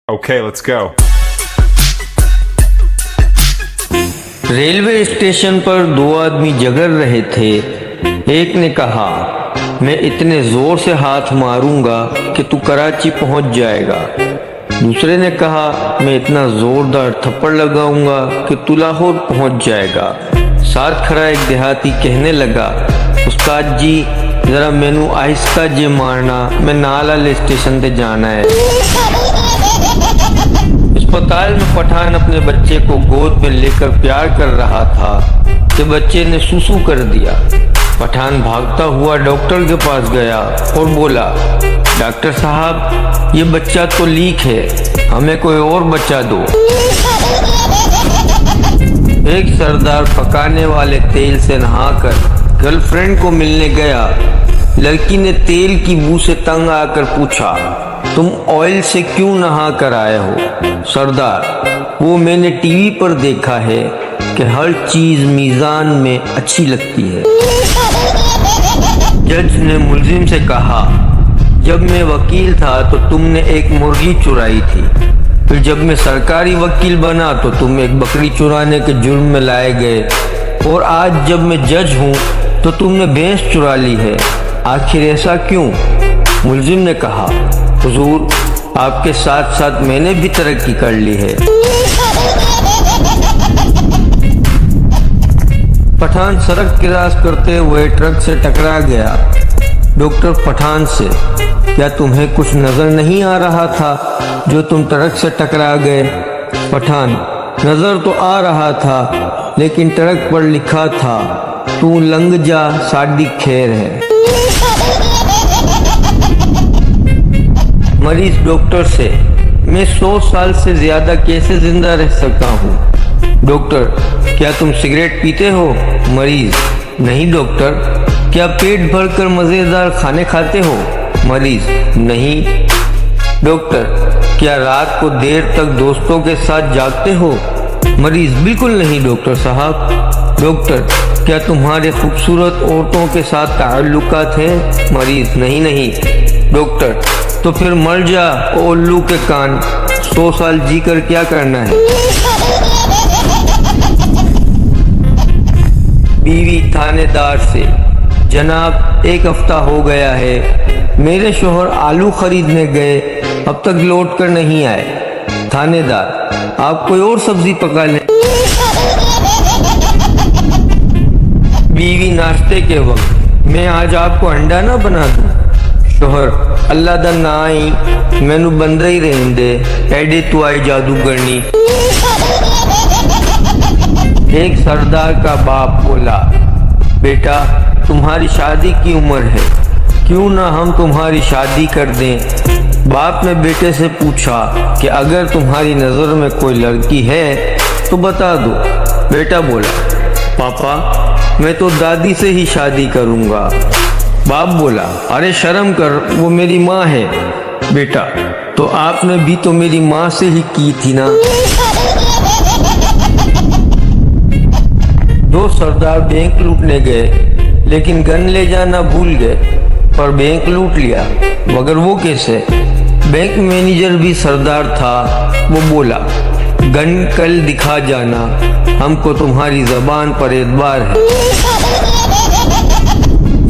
Okay, let's go. Railway station पर दो आदमी झगड़ रहे थे। एक ने कहा, मैं इतने जोर से हाथ मारूंगा कि तू कराची पहुंच जाएगा। दूसरे ने कहा, मैं इतना जोरदार थप्पड़ लगाऊंगा कि तू लाहौर पहुंच जाएगा। साथ खड़ा एक देहाती कहने लगा, उस्ताद जी जरा मैनू आहिस्ता जे मारना, मैं नाल वाले स्टेशन ते जाना है। अस्पताल में पठान अपने बच्चे को गोद में लेकर प्यार कर रहा था कि बच्चे ने सुसु कर दिया। पठान भागता हुआ डॉक्टर के पास गया और बोला, डॉक्टर साहब ये बच्चा तो लीक है, हमें कोई और बच्चा दो। एक सरदार पकाने वाले तेल से नहाकर गर्लफ्रेंड को मिलने गया। लड़की ने तेल की बू से तंग आकर पूछा, तुम ऑयल से क्यों नहा कर आए हो? सरदार, वो मैंने टीवी पर देखा है कि हर चीज मीजान में अच्छी लगती है। जज ने मुल्जिम से कहा, जब मैं वकील था तो तुमने एक मुर्गी चुराई थी, फिर जब मैं सरकारी वकील बना तो तुम एक बकरी चुराने के जुर्म में लाए गए, और आज जब मैं जज हूँ तो तुमने भैंस चुरा ली है। आखिर ऐसा क्यों? मुल्जिम ने कहा, हुजूर आपके साथ साथ मैंने भी तरक्की कर ली है। पठान सड़क क्रॉस करते हुए ट्रक से टकरा गया। डॉक्टर पठान से, क्या तुम्हें कुछ नजर नहीं आ रहा था जो तुम ट्रक से टकरा गए? पठान, नजर तो आ रहा था लेकिन ट्रक पर लिखा था, तू लंग जा साडी खैर है। मरीज डॉक्टर से, मैं 100 साल से ज्यादा कैसे जिंदा रह सकता हूँ? डॉक्टर, क्या तुम सिगरेट पीते हो? मरीज, नहीं डॉक्टर। क्या पेट भरकर मजेदार खाने खाते हो? मरीज, नहीं। डॉक्टर, क्या रात को देर तक दोस्तों के साथ जागते हो? मरीज, बिल्कुल नहीं डॉक्टर साहब। डॉक्टर, क्या तुम्हारे खूबसूरत औरतों के साथ ताल्लुकात हैं? मरीज, नहीं। डॉक्टर, तो फिर मर जा ओ उल्लू के कान, 100 साल जी कर क्या करना है? बीवी थानेदार से, जनाब एक हफ्ता हो गया है, मेरे शोहर आलू खरीदने गए, अब तक लौट कर नहीं आए। थानेदार, आप कोई और सब्जी पका लें। बीवी नाश्ते के वक्त, मैं आज आपको अंडा ना बना दूं? शोहर, अल्लाह दा ना आई, मैनू बंदा ही रहने दे, एडे तू आई जादू करनी। एक सरदार का बाप बोला, बेटा तुम्हारी शादी की उम्र है, क्यों ना हम तुम्हारी शादी कर दें। बाप ने बेटे से पूछा कि अगर तुम्हारी नजर में कोई लड़की है तो बता दो। बेटा बोला, पापा मैं तो दादी से ही शादी करूंगा। बाप बोला, अरे शर्म कर, वो मेरी माँ है। बेटा, तो आपने भी तो मेरी माँ से ही की थी ना। दो सरदार बैंक लूटने गए लेकिन गन ले जाना भूल गए, पर बैंक लूट लिया। मगर वो कैसे? बैंक मैनेजर भी सरदार था। वो बोला, गन कल दिखा जाना, हमको तुम्हारी जबान पर एतबार है।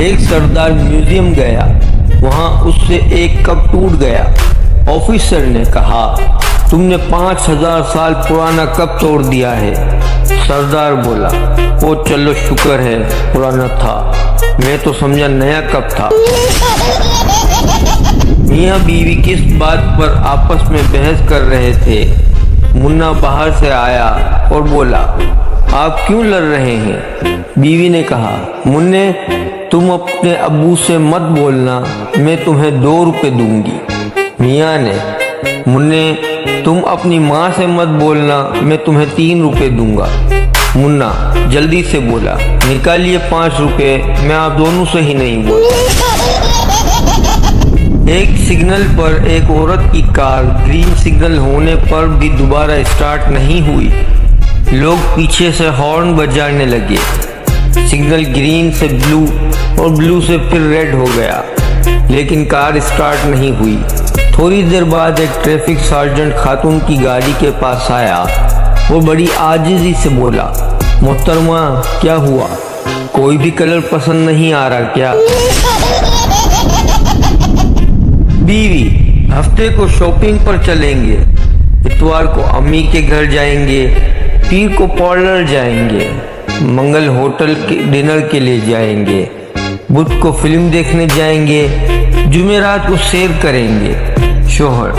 एक सरदार म्यूजियम गया, वहां उससे एक कप टूट गया। ऑफिसर ने कहा, तुमने 5000 साल पुराना कप तोड़ दिया है। सरदार बोला, ओ चलो शुक्र है पुराना था, मैं तो समझा नया कप था। मियाँ बीवी किस बात पर आपस में बहस कर रहे थे। मुन्ना बाहर से आया और बोला, आप क्यों लड़ रहे हैं? बीवी ने कहा, मुन्ने तुम अपने अब्बू से मत बोलना, मैं तुम्हें 2 रुपए दूंगी। मियाँ ने, मुन्ने तुम अपनी माँ से मत बोलना, मैं तुम्हें 3 रुपए दूंगा। मुन्ना जल्दी से बोला, निकालिए 5 रुपए, मैं आप दोनों से ही नहीं बोलता। एक सिग्नल पर एक औरत की कार ग्रीन सिग्नल होने पर भी दोबारा स्टार्ट नहीं हुई। लोग पीछे से हॉर्न बजाने लगे। सिग्नल ग्रीन से ब्लू और ब्लू से फिर रेड हो गया। लेकिन कार स्टार्ट नहीं हुई। थोड़ी देर बाद एक ट्रैफिक सार्जेंट खातून की गाड़ी के पास आया। वो बड़ी आजिज़ी से बोला, मोहतरमा क्या हुआ, कोई भी कलर पसंद नहीं आ रहा क्या? बीवी, हफ्ते को शॉपिंग पर चलेंगे, इतवार को अम्मी के घर जाएंगे, पीर को पार्लर जाएंगे, मंगल होटल के डिनर के लिए जाएंगे, बुध को फिल्म देखने जाएंगे, जुमेरात को सैर करेंगे। शोहर,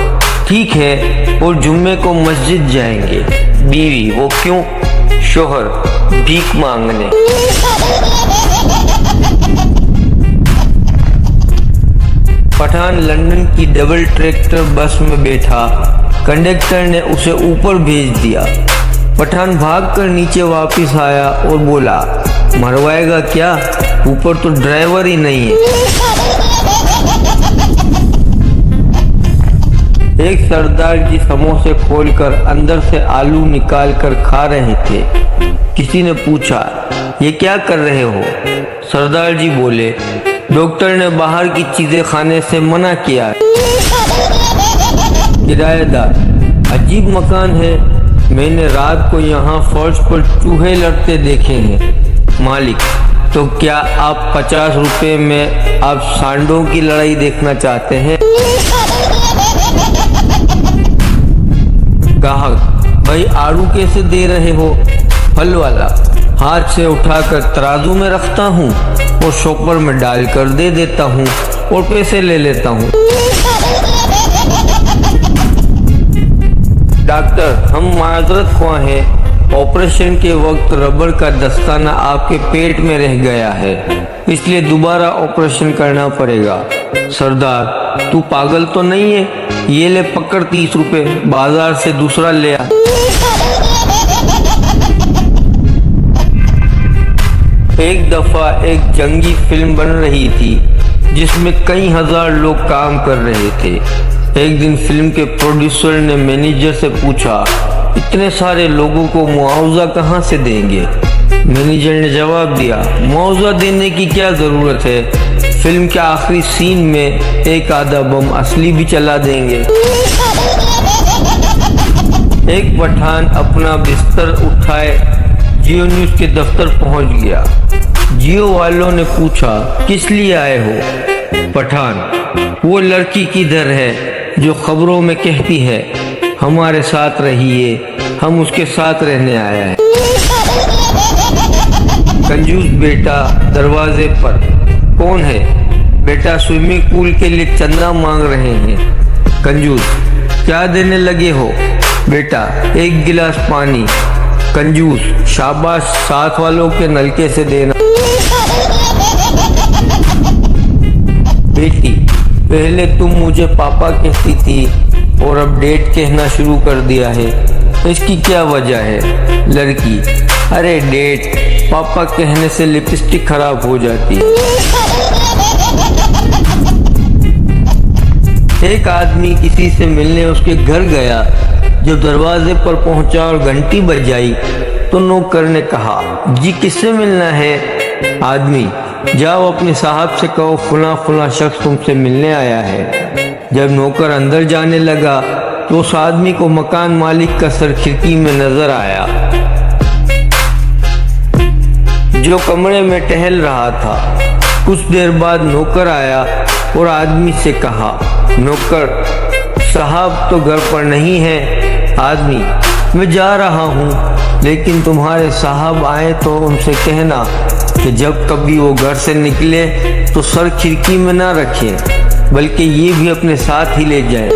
ठीक है, और जुम्मे को मस्जिद जाएंगे। बीवी, वो क्यों? शोहर, भीख मांगने। पठान लंदन की डबल ट्रैक्टर बस में बैठा। कंडक्टर ने उसे ऊपर भेज दिया। पठान भागकर नीचे वापस आया और बोला, मरवाएगा क्या, ऊपर तो ड्राइवर ही नहीं है। एक सरदार जी समोसे खोलकर अंदर से आलू निकालकर खा रहे थे। किसी ने पूछा, ये क्या कर रहे हो? सरदार जी बोले, डॉक्टर ने बाहर की चीजें खाने से मना किया। किराएदार, अजीब मकान है, मैंने रात को यहाँ फर्श पर चूहे लड़ते देखे हैं। मालिक, तो क्या आप 50 रुपए में आप सांडों की लड़ाई देखना चाहते हैं? ग्राहक, भाई आड़ू कैसे दे रहे हो? फल वाला, हाथ से उठाकर तराजू में रखता हूँ और शॉपर में डालकर दे देता हूँ और पैसे ले लेता हूँ। डॉक्टर, हम माजरत ख्वाह हैं, ऑपरेशन के वक्त रबड़ का दस्ताना आपके पेट में रह गया है, इसलिए दोबारा ऑपरेशन करना पड़ेगा। सरदार, तू पागल तो नहीं है? ये ले पकड़ 30 रुपए, बाजार से दूसरा ले आ। एक दफा एक जंगी फिल्म बन रही थी जिसमें कई हजार लोग काम कर रहे थे। एक दिन फिल्म के प्रोड्यूसर ने मैनेजर से पूछा, इतने सारे लोगों को मुआवजा कहाँ से देंगे? मैनेजर ने जवाब दिया, मुआवजा देने की क्या जरूरत है, फिल्म के आखिरी सीन में एक आधा बम असली भी चला देंगे। एक पठान अपना बिस्तर उठाए जियो न्यूज के दफ्तर पहुंच गया। जियो वालों ने पूछा, किस लिए आए हो? पठान, वो लड़की किधर है जो खबरों में कहती है हमारे साथ रहिए, हम उसके साथ रहने आया है। कंजूस बेटा दरवाजे पर, कौन है? बेटा स्विमिंग पूल के लिए चंदा मांग रहे हैं। कंजूस, क्या देने लगे हो? बेटा, एक गिलास पानी। कंजूस, शाबाश, साथ वालों के नलके से देना। बेटी, पहले तुम मुझे पापा कहती थी और अब डेट कहना शुरू कर दिया है, इसकी क्या वजह है? लड़की, अरे डेट, पापा कहने से लिपस्टिक खराब हो जाती है। एक आदमी किसी से मिलने उसके घर गया। जब दरवाजे पर पहुंचा और घंटी बजाई तो नौकर ने कहा, जी किससे मिलना है? आदमी, जाओ अपने साहब से कहो फुला फुला शख्स तुमसे मिलने आया है। जब नौकर अंदर जाने लगा तो उस आदमी को मकान मालिक का सर खिड़की में नजर आया जो कमरे में टहल रहा था। कुछ देर बाद नौकर आया और आदमी से कहा, नौकर साहब तो घर पर नहीं है। आदमी, मैं जा रहा हूँ, लेकिन तुम्हारे साहब आए तो उनसे कहना कि जब कभी वो घर से निकले तो सर खिड़की में ना रखें, बल्कि ये भी अपने साथ ही ले जाए।